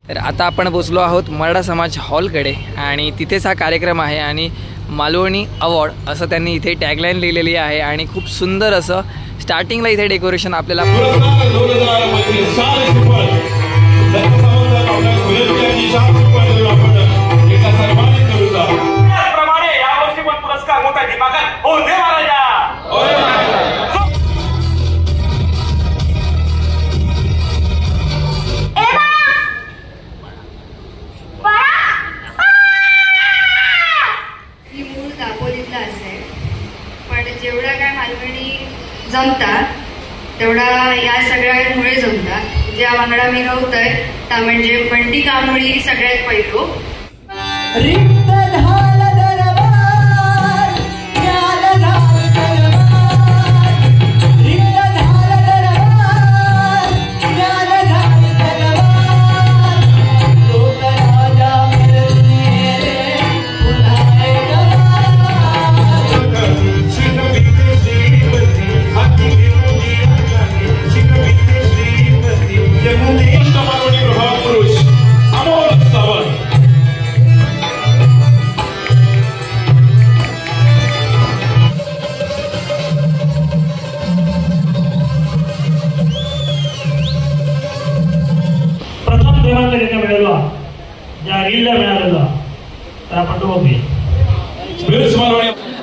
तर आता आपण पोचलो आहोत मराठा समाज हॉलकडे आणि तिथेच हा कार्यक्रम आहे आणि मालवणी अवॉर्ड असं त्यांनी इथे टॅगलाईन लिहिलेली आहे आणि खूप सुंदर असं स्टार्टिंगला इथे डेकोरेशन आपल्याला जेवढा काय मालवणी जमतात तेवढा या सगळ्यांमुळे जमतात. ज्या वांगडा मी रवतय त्या म्हणजे बंटी कांबळी सगळ्यात पहिलो.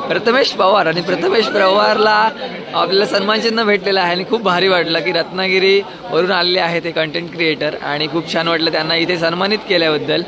प्रथमेश पवार आणि प्रथमेश पवारला आपल्याला सन्मानचिन्ह भेटलेलं आहे आणि खूप भारी वाटलं की रत्नागिरी वरून आलेले आहेत ते कंटेंट क्रिएटर आणि खूप छान वाटलं त्यांना इथे सन्मानित केल्याबद्दल.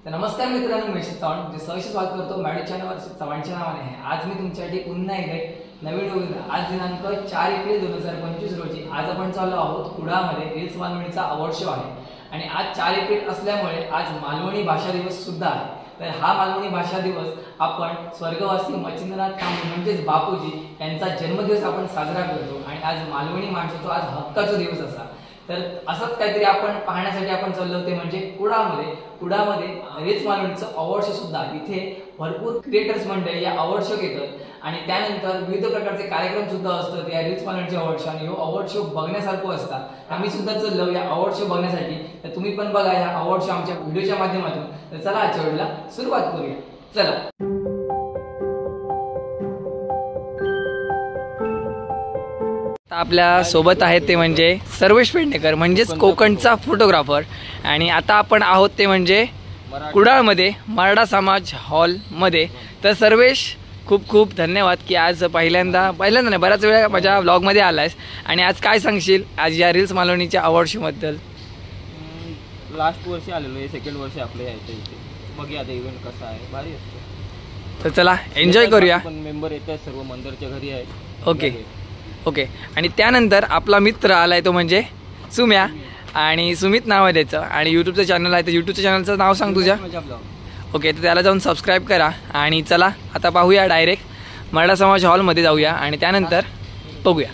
नमस्कार मित्रांनो, मी चव्हाण सहर्ष स्वागत करतो मॅडी चॅनलवर चव्हाणच्या नावाने. आज मी तुमच्यासाठी पुन्हा एकदा नवीन व्हिडिओ. आज दिनांक 4 एप्रिल 2025 रोजी आज आपण चाललो आहोत कुडामध्ये रील्स मालवणीचा अवॉर्ड शो आहे आणि आज 4 एप्रिल असल्यामुळे आज मालवणी भाषा दिवस सुद्धा आहे. तर हा मालवणी भाषा दिवस आपण स्वर्गवासी मच्छिंद्रनाथ कांबळे म्हणजेच बापूजी यांचा जन्मदिवस आपण साजरा करतो आणि आज मालवणी माणसाचा आज हक्काचा दिवस असा. तर असंच काहीतरी आपण पाहण्यासाठी आपण चाललो होते म्हणजे कुडामध्ये रील्स मालवणीचं अवॉर्ड शो सुद्धा. इथे भरपूर क्रिएटर्स मंडळी या अवॉर्ड शो घेतात आणि त्यानंतर विविध प्रकारचे कार्यक्रम सुद्धा असतात या रील्स मालवणीचे अवॉर्ड शो आणि हे अवॉर्ड शो बघण्यासारखं असतात. आम्ही सुद्धा चाललो या अवॉर्ड शो बघण्यासाठी. तर तुम्ही पण बघा या अवॉर्ड शो आमच्या व्हिडिओच्या माध्यमातून. तर चला आजच्या व्हिडिओला सुरुवात करूया. चला. आपल्या सोबत आहेत ते म्हणजे सर्वेश पेडणेकर म्हणजेच कोकणचा फोटोग्राफर आणि आता आपण आहोत ते म्हणजे कुडाळमध्ये मराठा समाज हॉलमध्ये. तर सर्वेश खूप खूप धन्यवाद की आज पहिल्यांदा नाही बऱ्याच वेळा माझ्या ब्लॉगमध्ये आलायस आणि आज काय सांगशील आज या रील्स मालवणीच्या अवॉर्ड शो बद्दल. लास्ट वर्षी आलेलो आहे, सेकंड वर्षी आपलं यायचं इथे. बघूया आता इव्हेंट कसा आहे, भारी असतो. तर चला एन्जॉय करूया. पण मेंबर येतात सर्व मंदिरच्या घरी आहेत. ओके आणि त्यानंतर आपला मित्र आलाय तो म्हणजे सुम्या आणि सुमित नाव आहे त्याचं आणि यूट्यूबचं चॅनल आहे. तर यूट्यूबच्या चॅनलचं नाव सांग तुझ्या. ओके, तर त्याला जाऊन सबस्क्राईब करा आणि चला आता पाहूया डायरेक्ट मराठा समाज हॉलमध्ये जाऊया आणि त्यानंतर बघूया.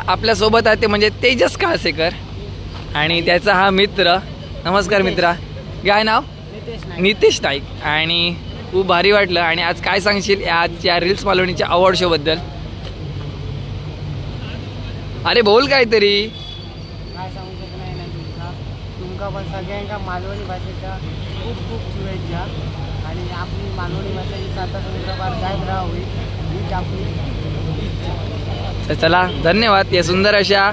आपल्यासोबत आहे ते म्हणजे तेजस काळसेकर आणि त्याचा हा मित्र. नमस्कार मित्रा, काय नाव? नितेश नाईक. आणि खूप भारी वाटलं. आणि आज काय सांगशील आज या रील्स मालवणीच्या अवॉर्ड शो बद्दल? अरे बोल काहीतरी. काय सांगू शकत नाही तुमका पण सगळ्यांका मालवणी भाषेच्या खूप खूप शुभेच्छा आणि आपली मालवणी भाषा ही साता समुद्रपार जायत राहावी हीच आपली इच्छा. तर चला धन्यवाद या सुंदर अशा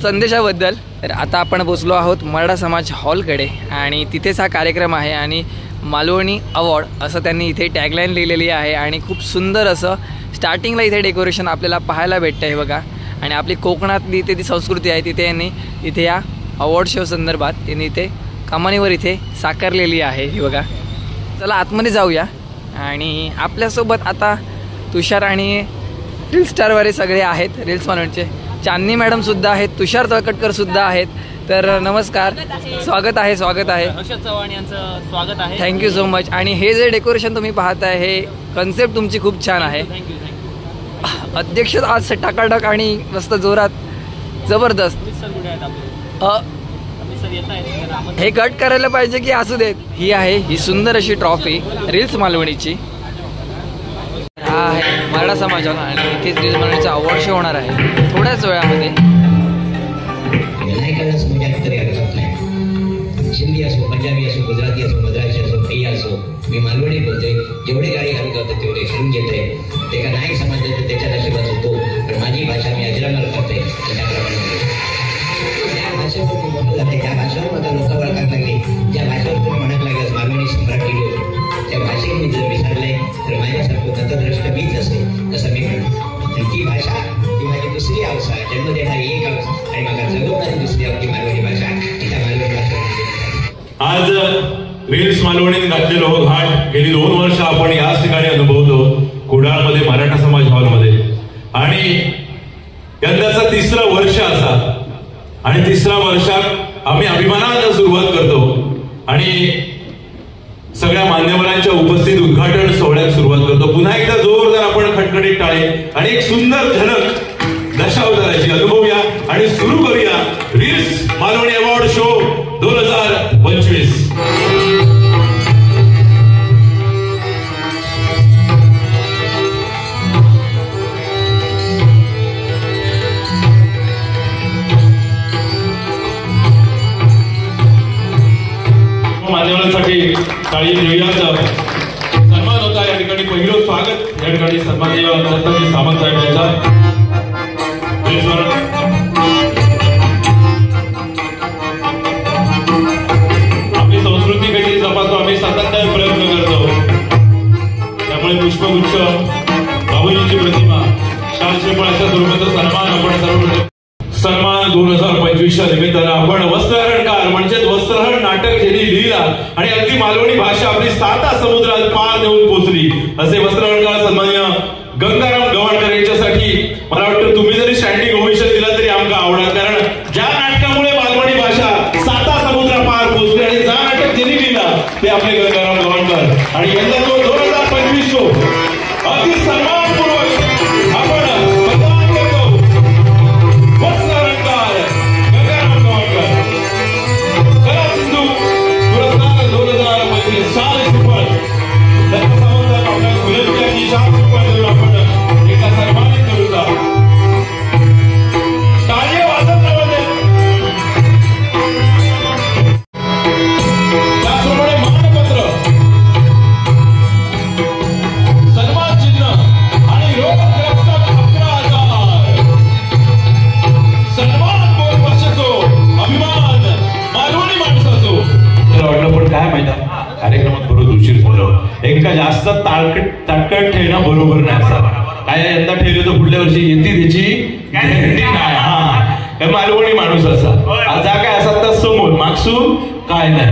संदेशाबद्दल. तर आता आपण पोचलो आहोत मराठा समाज हॉलकडे आणि तिथेच हा कार्यक्रम आहे आणि मालवणी अवॉर्ड असं त्यांनी इथे टॅगलाईन लिहिलेली आहे आणि खूप सुंदर असं स्टार्टिंगला इथे डेकोरेशन आपल्याला पाहायला भेटतं आहे बघा. आणि आपली कोकणातली इथे ती संस्कृती आहे तिथे यांनी इथे या अवॉर्ड शो संदर्भात त्यांनी इथे कमानीवर इथे साकारलेली आहे ही बघा. चला आतमध्ये जाऊया. आणि आपल्यासोबत आता तुषार आणि रील स्टारवाले सगळे आहेत रील्स मालवणीचे. चांदनी मॅडम सुद्धा आहेत, तुषार तळकटकर सुद्धा आहेत. तर नमस्कार, स्वागत आहे. हर्षद चव्हाण यांचं स्वागत आहे. Thank you so much. आणि हे जे डेकोरेशन तुम्ही पाहताय हे कन्सेप्ट तुमची खूप छान आहे. अध्यक्ष आज टाकाटक आणि मस्त जोरात जबरदस्त. हे कट करायला पाहिजे की असू देत. ही आहे ही सुंदर अशी ट्रॉफी रील्स मालवणीची. हा आहे मराठा समाजाला आणि इथेच रील्स बनवण्याचा अवॉर्ड शो होणार आहे थोड्याच वेळामध्ये. हिंदी असो, पंजाबी असो, गुजराती असो, मद्रासी असो, भैया असो, मी मालवणी बोलतोय. जेवढे गाडी घालून करतो तेवढे घालून घेतोय. ते का नाही समजलं तर त्याच्या नशिबात होतो. पण माझी भाषा मी अजरामर करतोय त्याप्रमाणे त्या भाषेवर मी बोलत जाते. त्या भाषेवर माझा लोक ओळखायला लागले. ज्या भाषेवर तुम्ही म्हणत लागलास मालवणी सम्राट लिहिलो, त्या भाषेत मी जर विसरले तर माझ्यासारखं नतद्रष्ट मीच असेल असं मी म्हणतो. आणि ती भाषा ती माझी दुसरी अवस्था, जन्म देणारी एक अवस्था आणि मला जगवणारी दुसरी अवधी मालवणी भाषा. त्या मालवणी भाषा आज रील्स मालवणीत घातलेलो घाट गेली 2 वर्ष आपण याच ठिकाणी अनुभवतो, कुडाळमध्ये मराठा समाज हॉलमध्ये. आणि यंदाचा 3रं वर्ष असा आणि 3ऱ्या वर्षात आम्ही अभिमानानं सुरुवात करतो आणि सगळ्या मान्यवरांच्या उपस्थित उद्घाटन सोहळ्यात सुरुवात करतो. पुन्हा एकदा जोरदार आपण खणखणीत टाळे आणि एक सुंदर झलक दशावताराची अनुभवूया आणि सुरू करूया रील्स मालवणी अवॉर्ड शो 2025. मान्यवरांसाठी टाळी देऊयात. सन्मान होता या ठिकाणी. पहिलं स्वागत या ठिकाणी सन्माननीय दत्ताजी सामंत साहेब यांचा. आपली संस्कृती कधी जपासो आम्ही सातत्याने प्रयत्न करतो. त्यामुळे पुष्पगुच्छ, बाबूजींची प्रतिमा, शाल श्रीफळाच्या स्वरूपाचा सन्मान आपण सर्व सन्मान 2025च्या निमित्तानं आपण वस्त्रहरणकार म्हणजेच वस्त्रहरण नाटक ज्यांनी लिहिला आणि अगदी मालवणी भाषा आपली 7 समुद्रात पार देऊन पोहोचली असे वस्त्रहरणकार सन्माननीय गंगाराम गवाणकर यांच्यासाठी मला वाटतं तुम्ही जरी स्टँडिंग ओव्हेशन दिला तरी आमका आवडत. कारण ज्या नाटकामुळे मालवणी भाषा 7 समुद्र पार पोहोचली आणि ज्या नाटक ज्यांनी लिहिला ते आपले गंगाराम गवाणकर. आणि यंदा तो 2025 शो अगदी सन्मानपूर्वक आपण मतदान करतो. वस्त्रहरणकार गंगाराम गवाणकर कला सिंधू पुरस्कार 2025 शाल श्रीफळ दत्त सावंत साहेब आपल्या गुलाबी शाल श्रीफळ देऊन आपण एका सन्मानित करूचा. टाळी वाजत राहते. त्याचप्रमाणे मानपत्र, सन्मान चिन्ह आणि रोख रक्कम 11,000. सन्मान 2 वर्षाचो अभिमान मालवणी माणसाचो. वाटलं पण काय माहिती कार्यक्रमात बरोबर उशीर झालो. एका जास्त ताटकट ठेवणं बरोबर नाही असं काय. यंदा ठेवले तर पुढल्या वर्षी येते त्याची गॅरंटी नाही. हा मालवणी माणूस असा जा काय असा तर समोर मागसू काय नाही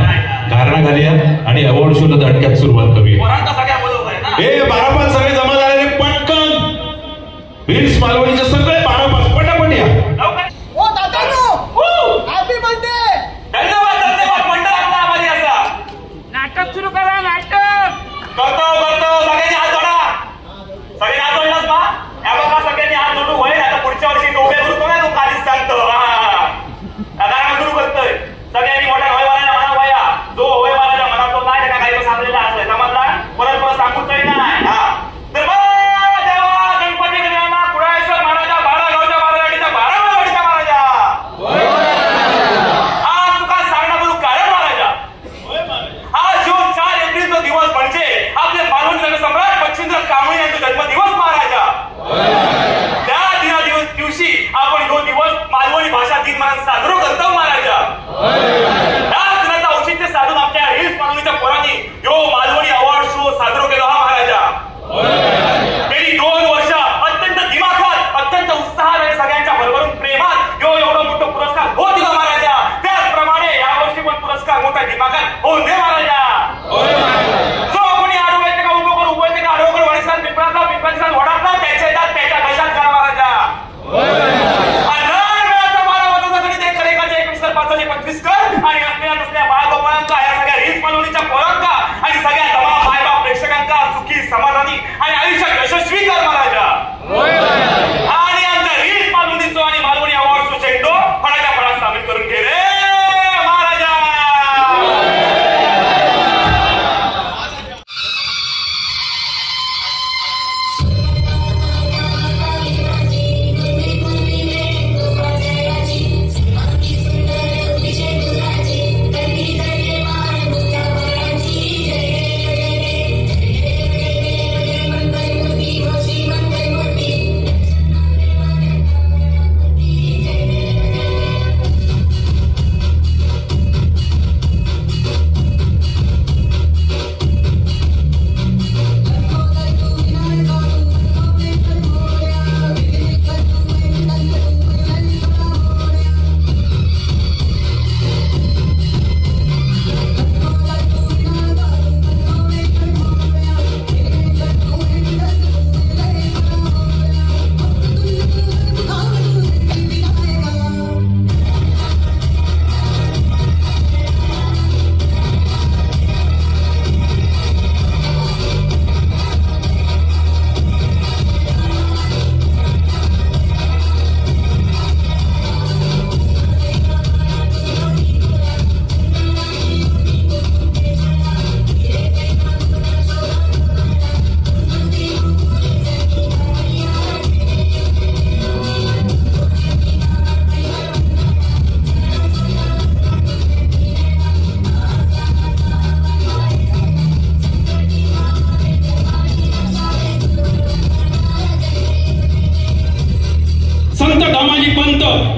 कारण घालूया आणि अवॉर्ड शोला धडक्यात सुरुवात करूया. हे 12 सगळे जमा झालेले पटकन रील्स मालवणीचे सगळे 12 पटापट या. ओ दादानो हॅपी बर्थडे. धन्यवाद धन्यवाद. मंडळ आपला आभारी असा. नाटक सुरू करा. नाटक करतो सगळ्यांनी हात जोडा. सगळे हात जोडलास ना या बघा सगळ्यांनी हात जोडू होईल. आता पुढच्या वर्षी उभे करू ना तू खालीच सांगतो. कारण सुरू करतोय सगळ्यांनी मोठ्या होयवाल्याला म्हणा वया जो होयवाल्याच्या मनात तो नाही त्याला काही सांगलेला असं समजला. परत सांगूच नाही. हा तर देवा गणपती गणना कुडाळेश्वर महाराजा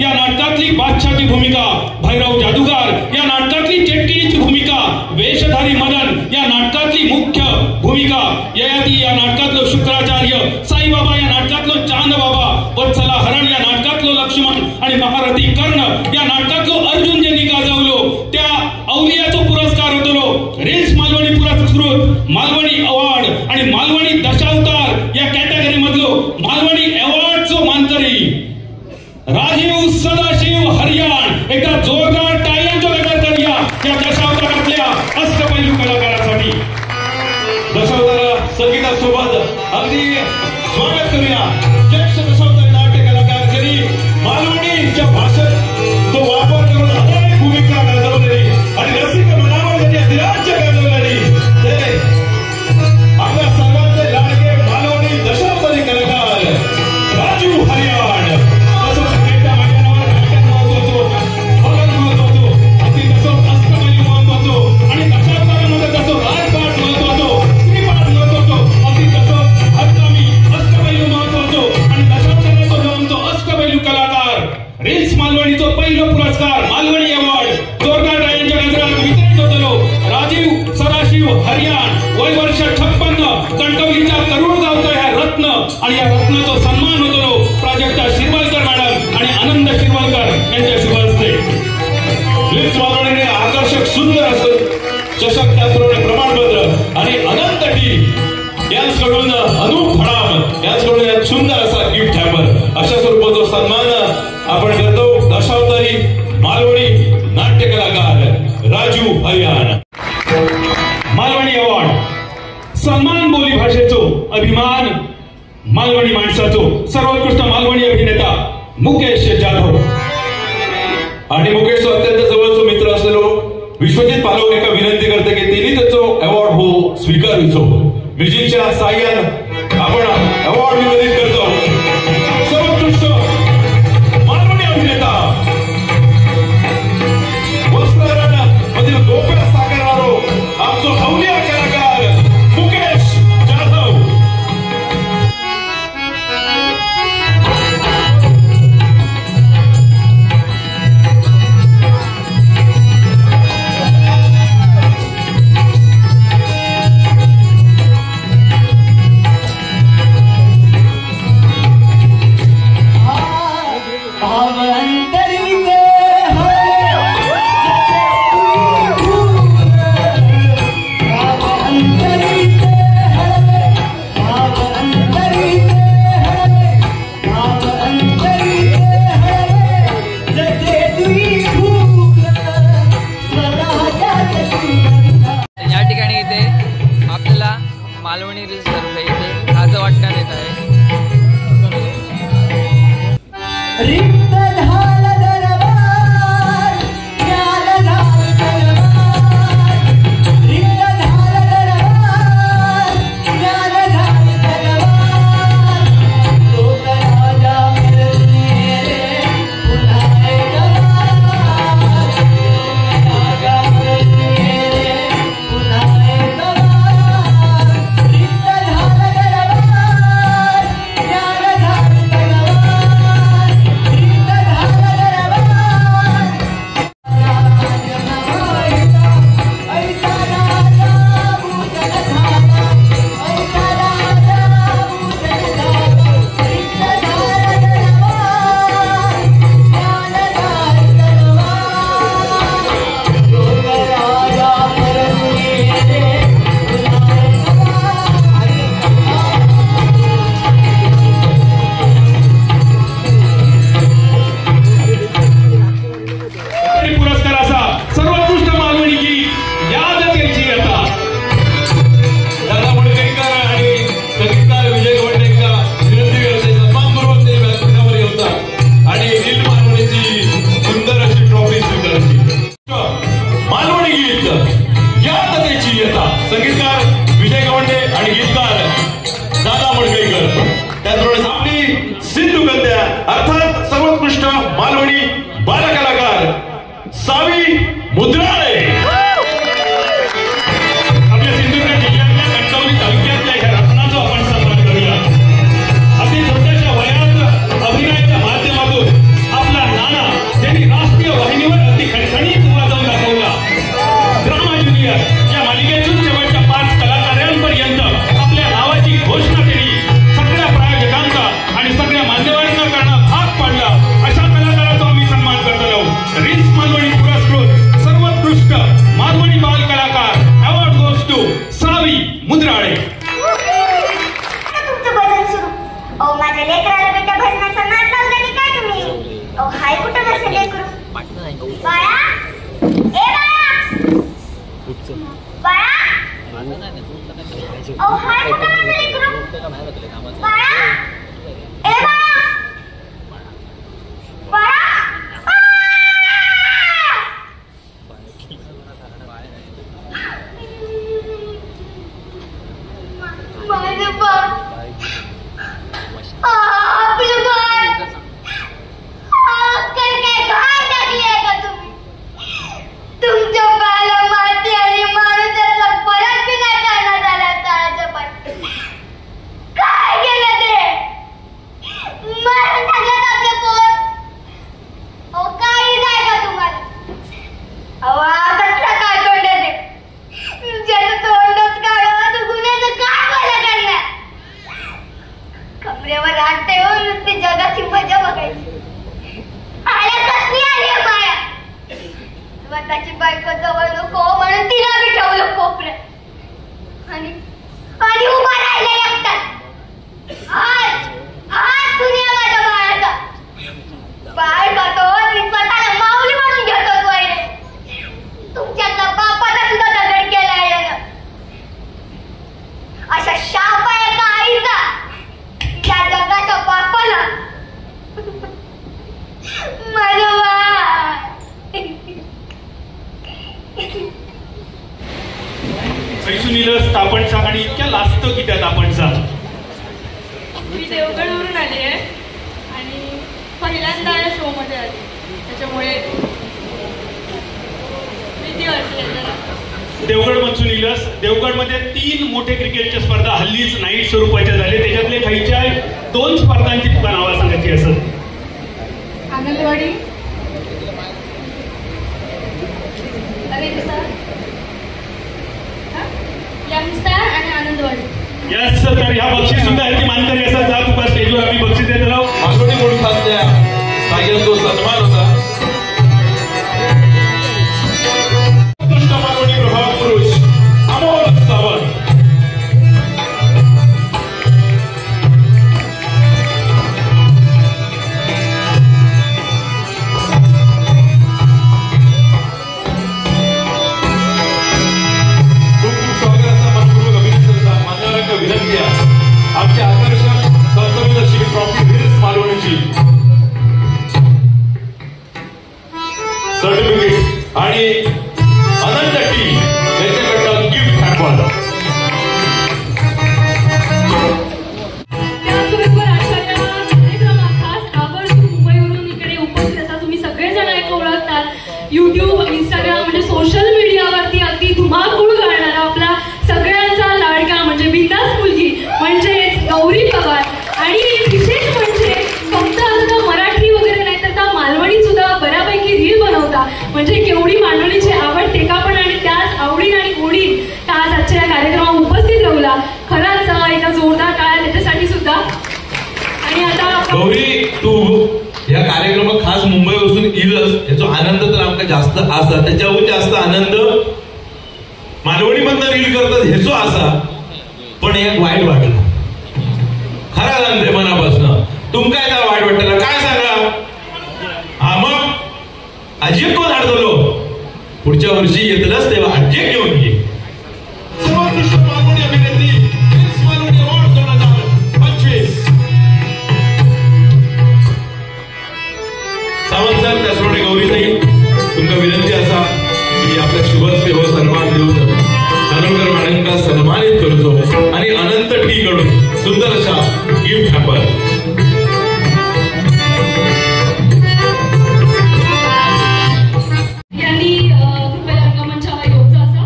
या नाटकातली बादशाची भूमिका, भैरव जादूगार या नाटकातली चेटकिरीची भूमिका, वेशधारी मदन या नाटकातली मुख्य भूमिका, ययाती या नाटकातलो शुक्राचार्य, साईबाबा या नाटकातलो चांदबाबा, वत्सला हरण या नाटकातलो लक्ष्मण आणि महारथी कर्ण या नाटकातलो अर्जुन ज्यांनी गाजवलो त्या अवलियाचो पुरस्कार होतलो रेस मालवणी पुरस्कृत मालवणी अवॉर्ड आणि मालवणी दशावतार या कॅटेगरी मधलो मालवणी अवॉर्डचो मानकरी राजीव सदाशिव हरियाण. एकदा जोरदार टाळ्यांचा गजर करूया या दशावतारातल्या अष्टपैलू कलाकारासाठी. दशावतार संगीतासोबत अगदी स्वागत करूया ज्येष्ठ दशावतारी नाट्य कलाकार ज्यांनी मालवणीच्या भाषेत तो वापर करून अनेक भूमिका गाजवलेली आणि रसिक मनावर त्यांनी अधिराज्य गाजवलेली ते आपल्या सर्वांचे लाडके मालवणी दशावतारी कलाकार राजीव हरियाण. रेल्स मालवणीचो पहिलो पुरस्कार मालवणी अवॉर्ड जोरदार टाळ्यांच्या गजरात वितरित होतलो राजीव सदाशिव हरियाण. वय वर्ष 56. कणकवलीच्या करूड गावचा ह्या रत्न आणि या रत्नाचा सन्मान होतलो प्राजक्ता शिरवालकर मॅडम आणि आनंद शिरवालकर यांच्या शुभ हस्ते. रेल्स मालवणीने आकर्षक सुंदर असं चषक त्याचप्रमाणे प्रमाणपत्र आणि अनंत टी यांच्याकडून अनूप फडाम यांच्याकडून एक सुंदर असा गिफ्ट हॅम्पर अशा स्वरूपाचा सन्मान आपण करतो दशावतारी मालवणी नाट्य कलाकार राजीव हरियाण. मालवणी अवॉर्ड सन्मान बोली भाषेचो अभिमान मालवणी माणसाचो सर्वोत्कृष्ट मालवणी अभिनेता मुकेश जाधव. आणि मुकेशचा अत्यंत जवळचो मित्र असलेलो विश्वजित पालव एका विनंती करते की त्यांनी त्याचो अवॉर्ड हो स्वीकारूचो. म्युझिकच्या साह्यान आपण अवॉर्ड वितरित करतो. सर्वोत्कृष्ट मालवणी अभिनेता वस्त्ररण मधील गोप्या साकारणारो आमचो अवलिया कलाकार मुकेश जाधव. मालवणी रील्स तर्फे इथे खाजं वाटण्यात येत आहे. आपल्या आणि इतक्या लाजतं की त्यात आपण सांग. मी देवगडवरून आली आहे आणि पहिल्यांदा या शो मध्ये आली, त्याच्यामुळे भीती वाटते जरा. देवगड मधून इलस. देवगडमध्ये 3 मोठे क्रिकेटच्या स्पर्धा हल्लीच नाईट स्वरूपाच्या झाले. त्याच्यातले खायच्या 2 स्पर्धांची तुला नावं सांगायची असत. आनंदवाडी, यंगस्टार आणि आनंदवाडी. Yes sir. तर ह्या बक्षीस सुद्धा ह्याची मानकरी असा जा तुका स्टेजवर आम्ही बक्षीस देत राहू. मागवडी म्हणून साधल्या सगळ्यांचा सन्मान होता. उत्कृष्ट मागवडी प्रभाव पुरुष अमोल सावंत. विनंती आहे आमचे आकर्षक संसर्गदर्शी ट्रॉफी हिल्स मालवणीची सर्टिफिकेट आणि अनंत टीम यांच्याकडनं गिफ्ट हॅम्पर. त्याचबरोबर आजच्या या कार्यक्रमात खास आवर्जून मुंबईवरून इकडे उपस्थित असा तुम्ही सगळेजण एक ओळखतात. युट्यूब, इंस्टाग्राम म्हणजे सोशल मीडियावरती अगदी धुमाकूळ घालणारा आपला सगळ्यांचा लाडका म्हणजे बिंदास मुलगी म्हणजे गौरी पवार. आणि विशेष म्हणजे फक्त आता मराठी वगैरे नाही तर त्या मालवणी सुद्धा बऱ्यापैकी रील बनवता. म्हणजे केवढी मालवणीची आवड ते का पण, आणि त्याच आवडीन आणि गोडीन त्या आज आजच्या या कार्यक्रमात उपस्थित राहुला. खरंच एका जोरदार टाळ्या त्याच्यासाठी सुद्धा. आणि आता गौरी तू या कार्यक्रमात खास मुंबईपासून येईलच याचा आनंद तर आमका जास्त असा. त्याच्याहून जास्त आनंद मालवणी मधनं रील करतात ह्याचो असा. पण एक वाईट वाटलं खरा आनंद आहे मनापासून. तुमका काय वाईट वाटलं काय सांगा. हा मग अजिब कोण हाडतलो पुढच्या वर्षी येतलंच तेव्हा अजिब घेऊन ये. सर्वोत्कृष्ट मालवणी अभिनेत्री miss Malvani award 2025 Sawant sir. त्याचप्रमाणे गौरी ताई तुमका विनंती असा की आपल्या शुभ सेवा सन्मान देऊन खानोलकर मॅडमका सन्मानित करतो आणि अनंत टी कडून सुंदर अशा गिफ्ट हॅम्पर. यांनी कृपया रंगमंचावर येऊचा असा.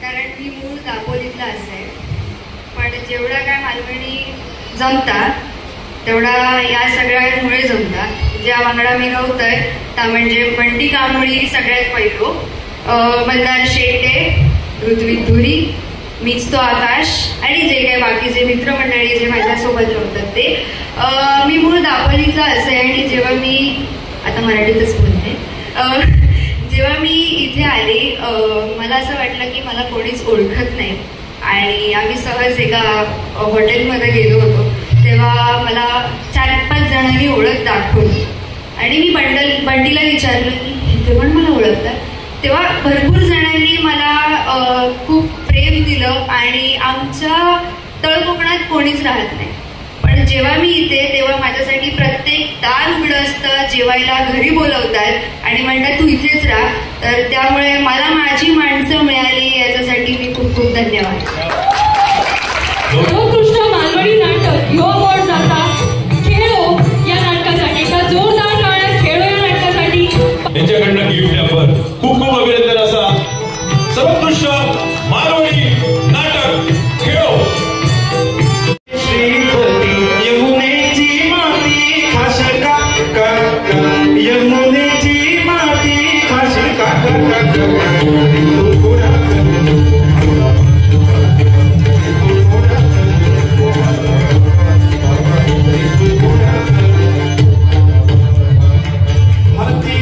कारण मी मूळ दापोलीतला असेल, पण जेवढा काय मालवणी जमतात तेवढा या सगळ्यांमुळे जमतात. ज्या वांगडा मी रवतय त्या म्हणजे बंटी कांबळी सगळ्यात पहिलो, मल्हार शेटे, ऋत्विक धुरी, मीच तो आकाश आणि जे काही बाकीचे मित्रमंडळी जे माझ्यासोबत रवतात ते. मी मूळ दापोलीचा असे आणि जेव्हा मी आता मराठीतच बोलते, जेव्हा मी इथे आले मला असं वाटलं की मला कोणीच ओळखत नाही. आणि आम्ही सहज एका हॉटेलमध्ये गेलो होतो तेव्हा मला 4-5 जणांनी ओळख दाखवली आणि मी बंटीला विचारलं की इथे पण मला ओळखतात. तेव्हा भरपूर जणांनी मला खूप प्रेम दिलं आणि आमच्या तळकोकणात कोणीच राहत नाही. पण जेव्हा मी इथे तेव्हा माझ्यासाठी प्रत्येक दार उघडं असतं, जेवायला घरी बोलवतात आणि म्हणतात तू इथेच राहा. तर त्यामुळे मला माझी माणसं मिळाली याच्यासाठी मी खूप खूप धन्यवाद. सर्वोत्कृष्ट मालवणी नाटक यो अवॉर्ड जाता खेळो या नाटकासाठी. एका जोरदार टाळ्या खेळो या नाटकासाठी. यांच्याकडनं गिफ्ट हॅम्पर. खूप खूप अभिनंदन असा. सर्वोत्कृष्ट मालवणी नाटक खेळो. यमुनेची माती खास काका, यमुनेची माती खास काका. माती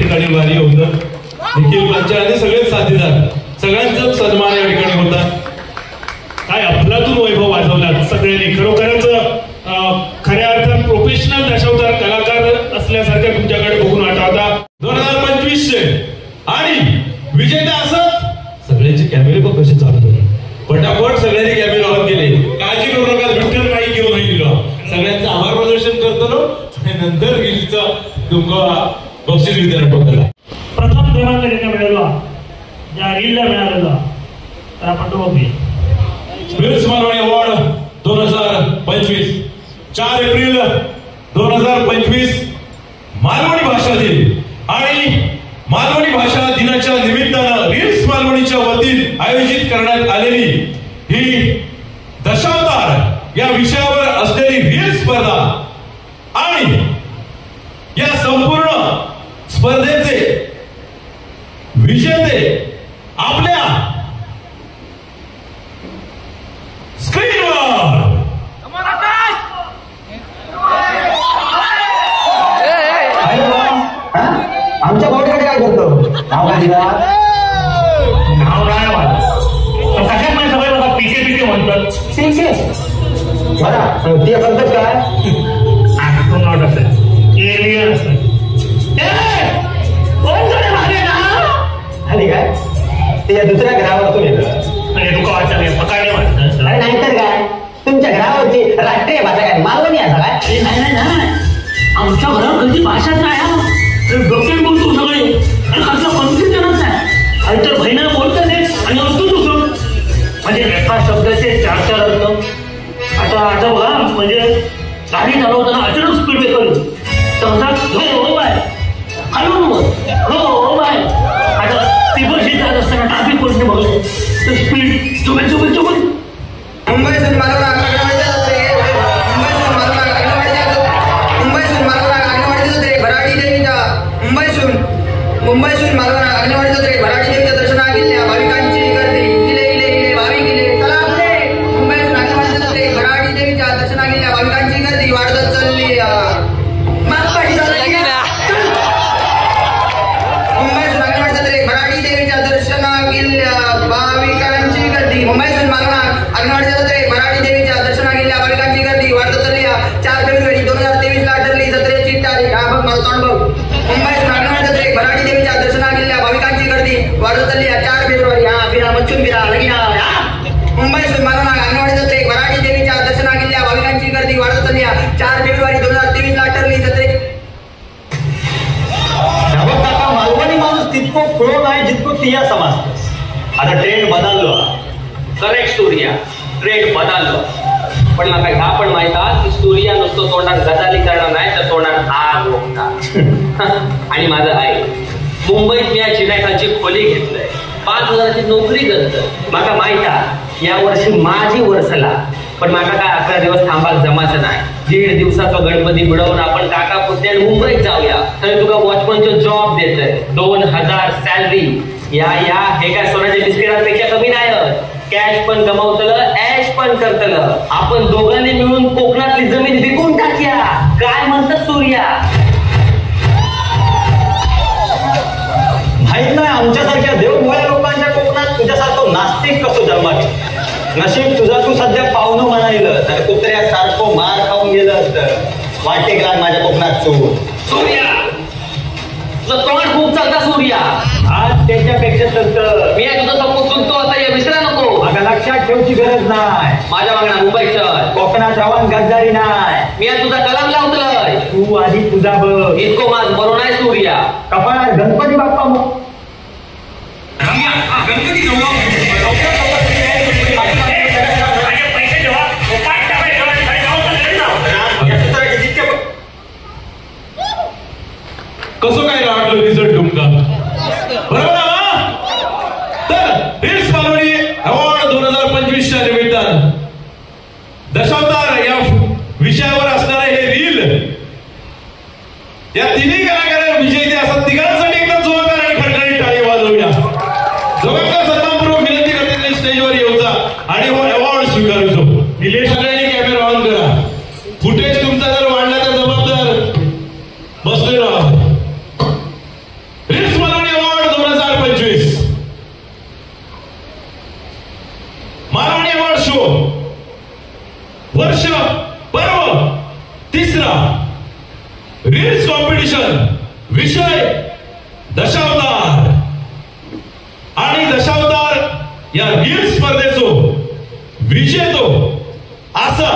ठिकाणी भारी होतं. निखिल पंच आणि सगळेच साथीदार सगळ्यांचाच सन्मान या ठिकाणी होता. काय अफलातून वैभव वाजवला सगळ्यांनी. खरोखरच खऱ्या अर्थात प्रोफेशनल दशावतार कलाकार असल्यासारख्या तुमच्याकडे बघून वाटवता. 2025 आणि विजेता असत सगळ्यांचे कॅमेरे पण कसे चालत होते. पटापट सगळ्यांनी कॅमेरे ऑन केले. काळजी करू नका, विठ्ठल काही घेऊन दिलं. सगळ्यांचं आभार प्रदर्शन करतो आणि नंतर गिरीचं तुमका बक्षीस वितरण होतं. प्रथम क्रमांक ज्याला मिळाला, ज्या रीलला मिळालेला, तर आपण तो बघूया. Reels Malvani award 2025 4 April 2025 Malvani भाषा दिन आणि मालवणी भाषा दिनाच्या निमित्तानं रील्स मालवणीच्या वतीने आयोजित करण्यात आलेली ही दशावतार या विषयावर असलेली रील स्पर्धा आणि या संपूर्ण स्पर्धेचे विजेते आपल्या स्क्रीनवर आमच्या बावडीकडे काय करतो? नाव काय दिला? नाव काय कशात माझ्या सगळे बघा पीके पीके म्हणतात. बरं ते करतात काय? ॲस्ट्रोनॉट असेल, एलियन असेल. आणि काय ते दुसऱ्या ग्रहावरतून येतं. म्हणजे तुका वाटतं पकाडे वाटतं. अरे नाहीतर काय, तुमच्या घरावरती राष्ट्रीय भाषा काय मालवणी असं काय? नाही आमच्या घराकडची भाषाच नाही. डॉक्टर बोलतो सगळे आणि खासला कन्फ्युजनच आहे. आणि तर बहिणा बोलतात आणि असतो दुसरं. म्हणजे एका शब्दाचे 4 अर्थ. आता बघा, म्हणजे गाडी चालवताना अचानक स्पीड ब्रेकर तसा हो बाय हलवून हो बाय. आता पेपर शीट जात असताना ट्रॅफिक पोलिसने बघलं तर स्पीड चुबेल मुंबईसून मालवण आगगाडीत भराडी देवीच्या दर्शनाला गेलेल्या भाविकांची गर्दी. इले भाविक इले चला आपले. मुंबईसून आगगाडीत भराडी देवीच्या दर्शनाला गेलेल्या भाविकांची गर्दी वाढत चालली. मुंबईसून आगगाडीत भराडी देवीच्या दर्शनाला गेलेल्या भाविकांची गर्दी. मुंबईसून मालवण आगगाडीत भराडी देवीच्या दर्शनाला गेलेल्या भाविकांची गर्दी वाढत चालली. 4 फेब्रुवारी 2023 ला ठरली जत्रेची तारीख. हा बघ मला तोंड बघ. मुंबईसून आगगाडीत भराडी देवीच्या दर्शनाला गेलेल्या भाविकांची गर्दी वाढत चालली. 4 फेब्रुवारी हा फिरा मच्छून फिरा लगीना. मुंबईसून मालवण आगगाडीत भराडी देवीच्या दर्शनाला गेलेल्या भाविकांची गर्दी वाढत चालली. 4 फेब्रुवारी 2023 ला ठरली जत्रे. मालवणी माणूस तितको खुळो नाही जितको तिया समजतोस. आता ट्रेंड बदललो. करेक्ट सूर्या, ट्रेंड बदललो. पण मला ह्या पण माहित आहे की सूर्या नुसतं तोंडात गजाली करणार नाही तर तोंडात आग ओकता. आणि माझं आहे मुंबईत मी या चिनाखालची खोली घेतलंय. 5,000ची नोकरी करत. मला माहित आहे या वर्षी माझी वर्षला. पण मला काय 11 दिवस थांबाक जमाचं नाही. 1.5 दिवसाचा गणपती मिळवून आपण काका पुत्यान मुंबईत जाऊया. तर तुला वॉचमनचा जॉब देतोय. 2,000 सॅलरी. या हे काय सोन्याच्या बिस्किटांपेक्षा कमी नाही. कॅश पण कमावतलं, ऍश पण करतलं. आपण दोघांनी मिळून कोकणातली जमीन विकून टाकूया. काय म्हणतात सूर्या? माहित नाही आमच्यासारख्या देवभोळ्या लोकांच्या कोकणात तुझ्यासारखं नास्तिक कसं जन्मात. नशीब तुझा तू सध्या पाहुणं म्हणायलं तर कुत्र्यासारखं मार खाऊन गेलं असतं. वाटेक राग माझ्या कोकणात तू. सूर्या तुझं तोंड खूप चालता सूर्या. आज त्याच्यापेक्षा चालतं. मी तुझं सपोज सुनतो आता हे विसरा नको. आता लक्षात ठेवची गरज नाही. माझ्या मागणा मुंबई चल. कोकणात रावण गद्दारी नाही. मी आज तुझा कलाम लावतोय. तू आधी तुझा बघ. इतको माझ बरो नाही सूर्या. कपाळात गणपती बाप्पा मग गणपती कसं काय वाटलं रिझल्ट तुमका? बरोबर ना? तर रील्स मालवणी अवॉर्ड 2025 च्या निमित्तानं दशावतार या विषयावर असणारे हे रील या तिन्ही कलाकार विजयी असतात. तिघांसाठी एकदम जोरदार आणि खडखडीत टाळी वाजवूया. दोघांना सन्मानपूर्वक विनंती करते स्टेजवर येऊचा आणि हो अवॉर्ड स्वीकारूचो. निलेश सगळ्यांनी कॅमेरा ऑन करा. फुटेज तुमचा जर वाढला तर जबाबदार बसलेलो आहोत. विषय दशावतार आणि दशावतार या रील स्पर्धेचो विजेतो असा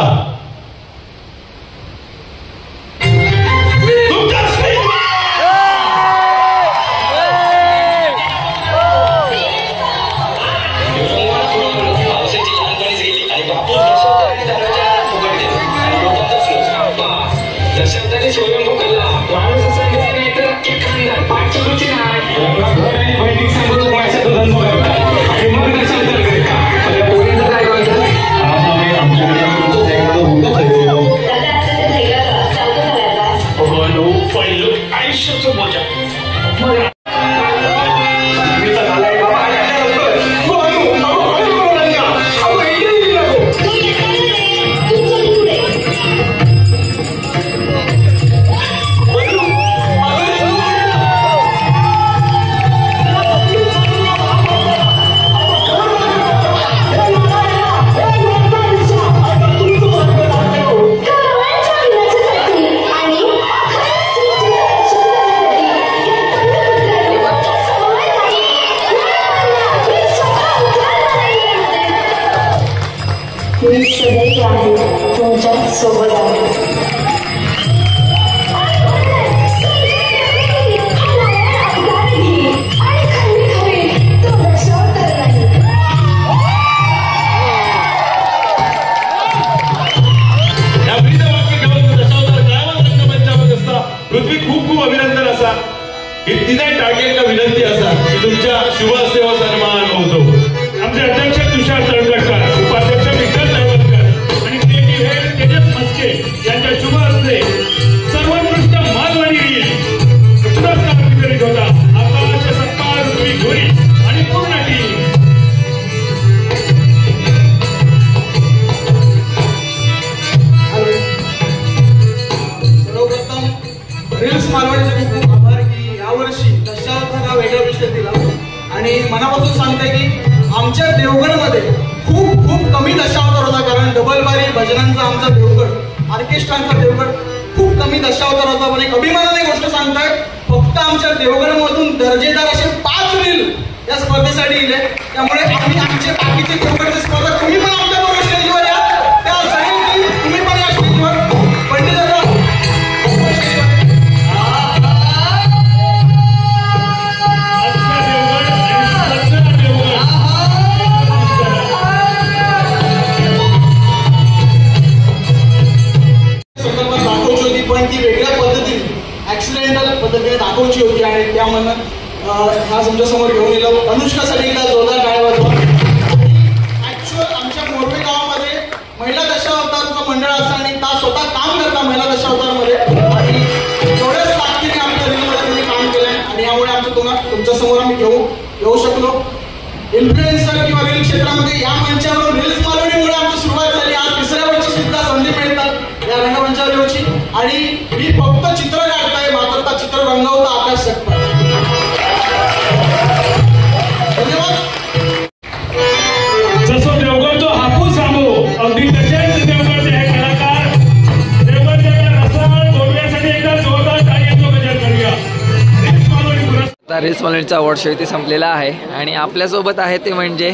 रील्स मालवणीचा अवॉर्ड शो इथे संपलेला आहे आणि आपल्यासोबत आहे ते म्हणजे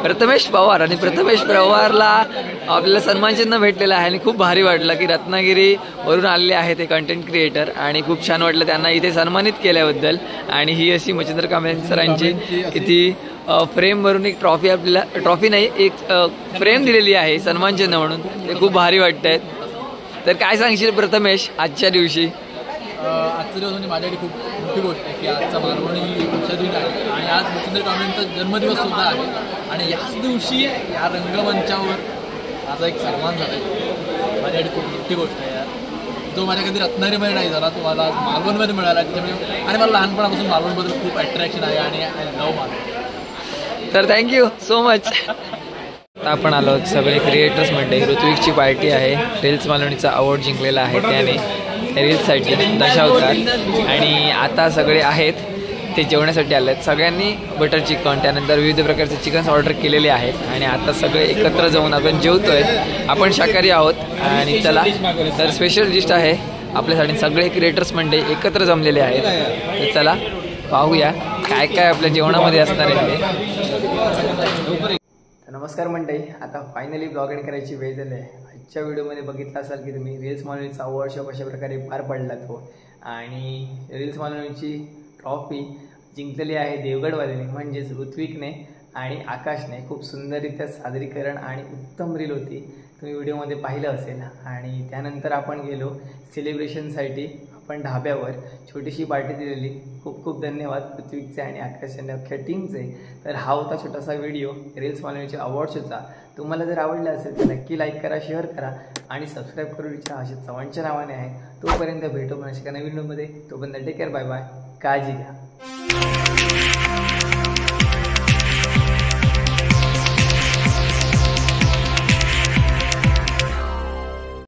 प्रथमेश पवार. आणि प्रथमेश पवारला आपल्याला सन्मान चिन्ह भेटलेलं आहे आणि खूप भारी वाटलं की रत्नागिरीवरून आलेले आहे ते कंटेंट क्रिएटर आणि खूप छान वाटलं त्यांना इथे सन्मानित केल्याबद्दल. आणि ही अशी मच्छिंद्र कांबळे सरांची इथे फ्रेमवरून एक ट्रॉफी, आपल्याला ट्रॉफी नाही एक फ्रेम दिलेली आहे सन्मान चिन्ह म्हणून, ते खूप भारी वाटत आहेत. तर काय सांगशील प्रथमेश आजच्या दिवशी? आजचा दिवस म्हणजे माझ्यासाठी खूप मोठी गोष्ट आहे की आजचा मालवणी भाषा दिन आहे आणि आज मच्छिंद्र कांबळेंचा जन्मदिवस सुद्धा आहे आणि याच दिवशी या रंगमंचावर माझा एक सन्मान झाला आहे. माझ्यासाठी खूप मोठी गोष्ट आहे यार, जो माझ्या कधी रत्नागिरीमध्ये नाही झाला तो मला मालवणमध्ये मिळाला. त्याच्यामुळे आणि मला लहानपणापासून मालवणबद्दल खूप अट्रॅक्शन आहे आणि आय लव्ह मालवण. तर थँक्यू सो मच. आपण आलो सगळे क्रिएटर्स मंडळी, ऋत्विकची पार्टी आहे, रील्स मालवणीचा अवॉर्ड जिंकलेला आहे त्याने रील्ससाठी दशावतार. आणि आता सगळे आहेत ते जेवण्यासाठी आले आहेत. सगळ्यांनी बटर चिकन त्यानंतर विविध प्रकारचे चिकन्स ऑर्डर केलेले आहेत आणि आता सगळे एकत्र जाऊन आपण जेवतोय. आपण शाकाहारी आहोत आणि चला तर स्पेशल डिश आहे आपल्यासाठी सगळे क्रिएटर्स मंडळी एकत्र जमलेले आहेत. तर चला पाहूया काय काय आपल्या जेवणामध्ये असणार आहे ते. नमस्कार मंडळी, आता फायनली ब्लॉग एंड करायची वेळ झाली आहे. आजच्या व्हिडिओमध्ये बघितलं असाल की तुम्ही रील्स मालवणीचा अवॉर्ड शो कशा प्रकारे पार पडला तो, आणि रील्स मालवणीची ट्रॉफी जिंकलेली आहे देवगडवाल्याने म्हणजेच ऋत्विकने आणि आकाशने. खूप सुंदररित्या सादरीकरण आणि उत्तम रील होती, तुम्ही व्हिडिओमध्ये पाहिलं असेल. आणि त्यानंतर आपण गेलो सेलिब्रेशनसाठी, आपण ढाब्यावर छोटीशी पार्टी दिलेली. खूप खूप धन्यवाद ऋत्विकचे आणि आकाश आणि अख्ख्या टीमचे. तर हा होता छोटासा व्हिडिओ रील्स मालवणीच्या अवॉर्ड शोचा. तुम्हाला जर आवडला असेल तर नक्की लाईक करा, शेअर करा आणि सबस्क्राईब करू इच्छा हर्षित चव्हाणच्या नावाने आहे. तोपर्यंत भेटू पण अशा नवीन व्हिडिओमध्ये. तोपर्यंत टेक केअर, बाय बाय, काळजी घ्या.